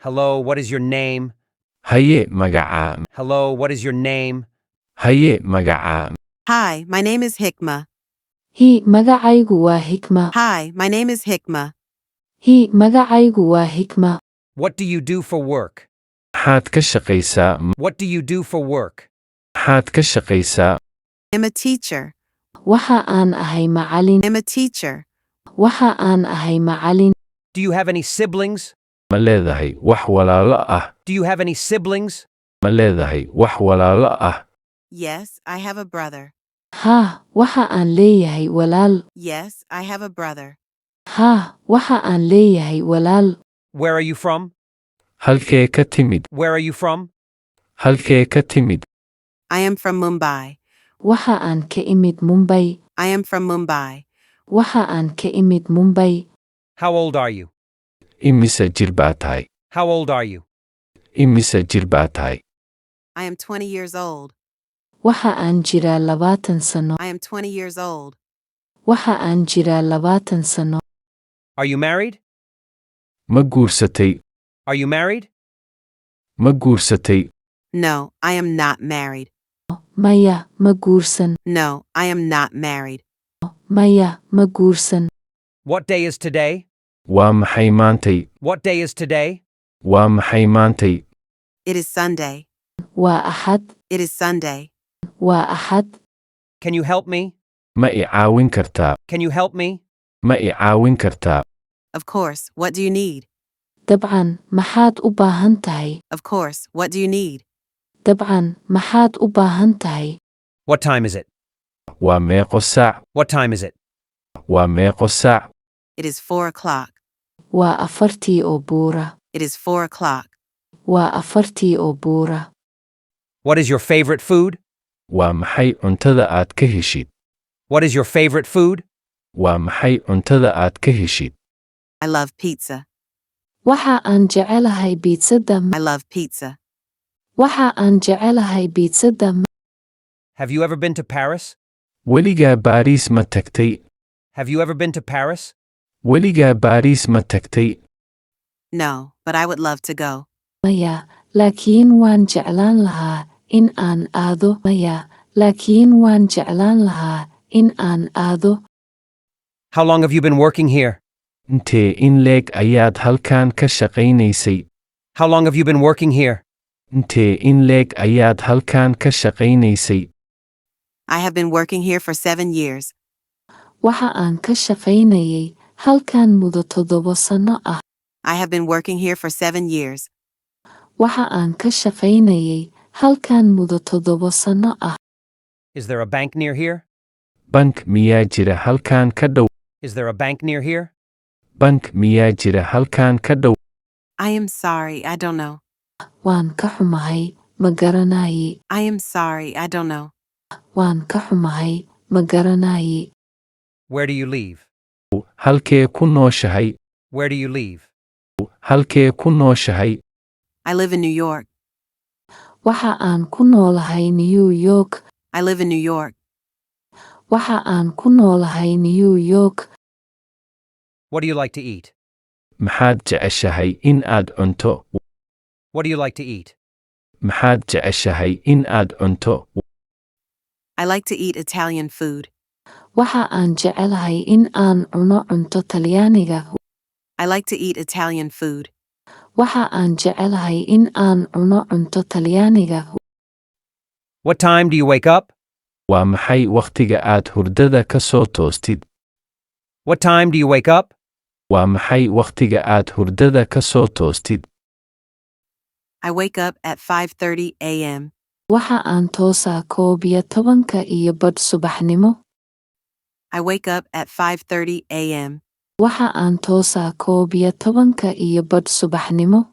Hello, what is your name? Haye magacaa. Hello, what is your name? Haye magacaa. Hi, my name is Hikma. Hi, magacaygu waa Hikma. Hi, my name is Hikma. Hi, magacaygu waa Hikma. What do you do for work? Maxaad ka shaqaysaa? What do you do for work? Maxaad ka shaqaysaa? I'm a teacher. Waxa aan ahay macalin. I'm a teacher. Waxa aan ahay macalin. Do you have any siblings? Ma leedahay wax walaalo ah? Do you have any siblings? Ma leedahay wax walaalo ah? Yes, I have a brother. Haa, waxa aan leeyahay walaal. Yes, I have a brother. Haa, waxa aan leeyahay walaal. Where are you from? Halkee ka timid? Where are you from? Halkee ka timid? I am from Mumbai. Waxa aan ka imid Mumbai. I am from Mumbai. Waxa aan ka imid Mumbai. How old are you? Imise jir baa tahay? How old are you? Imise jir baa tahay? I am 20 years old. Waxa aan jiraa 20 sano. I am 20 years old. Waxa aan jiraa 20 sano. Are you married? Ma guursatay? Are you married? Ma guursatay? No, I am not married. Maya, ma guursan. No, I am not married. Maya, ma guursan. What day is today? Waa maxay maantay? What day is today? Waa maxay maantay? It is Sunday. Waa Axad. It is Sunday. Waa Axad. Can you help me? Ma i caawin kartaa? Can you help me? Ma i caawin kartaa? Of course, what do you need? Dabcan, maxaad u baahan tahay? Of course, what do you need? Dabcan, maxaad u baahan tahay? What time is it? Waa meeqo saac? What time is it? Waa meeqo saac? It is 4 o'clock. Waa afartii oo buura. It is 4 o'clock. Waa afartii oo buura. What is your favorite food? Waa maxay cuntada aad ka heshid? What is your favorite food? Waa maxay cuntada aad ka heshid? I love pizza. Waxa aan jecelahay biitsada. I love pizza. Waxa aan jecelahay biitsada. Have you ever been to Paris? Weligaa Baariis ma tagtay? Have you ever been to Paris? Weligaa Baariis ma tagtay? No, but I would love to go. Maya, laakiin waan jeclaan lahaa in aan aado. Maya, laakiin waan jeclaan lahaa in aan aado. How long have you been working here? Intee in leeg ayaad halkan ka shaqaynaysay? How long have you been working here? Intee in leeg ayaad halkan ka shaqaynaysay? I have been working here for 7 years. Waxa aan ka shaqaynayay halkan muddo 7 sano ah. I have been working here for 7 years. Waxa aan ka shaqaynayay halkan muddo 7 sano ah. Is there a bank near here? Bank miyaa jira halkan ka dhow? Is there a bank near here? Bank miyaa jira halkan ka dhow? I am sorry, I don't know. Waan ka xumahay, ma garanaye. I am sorry, I don't know. Waan ka xumahay, ma garanaye. Where do you live? Halkee ku nooshahay? Where do you live? Halkee ku nooshahay? I live in New York. Waxa aan ku noolahay New York. I live in New York. Waxa aan ku noolahay New York. What do you like to eat? Maxaad jeceshahay in aad cunto? What do you like to eat? Maxaad jeceshahay in aad cunto? I like to eat Italian food. Waxa aan jecelahay in aan cuno cunto Talyaaniga. I like to eat Italian food. Waxa aan jecelahay in aan cuno cunto Talyaaniga. What time do you wake up? Waa maxay wakhtiga aad hurdada ka soo toostid? What time do you wake up? Waa maxay wakhtiga aad hurdada ka soo toostid? I wake up at 5:30 a.m. Waxa aan toosaa 11 iyo badh subaxnimo. I wake up at 5:30 a.m. Waxa aan toosaa 11 iyo badh subaxnimo.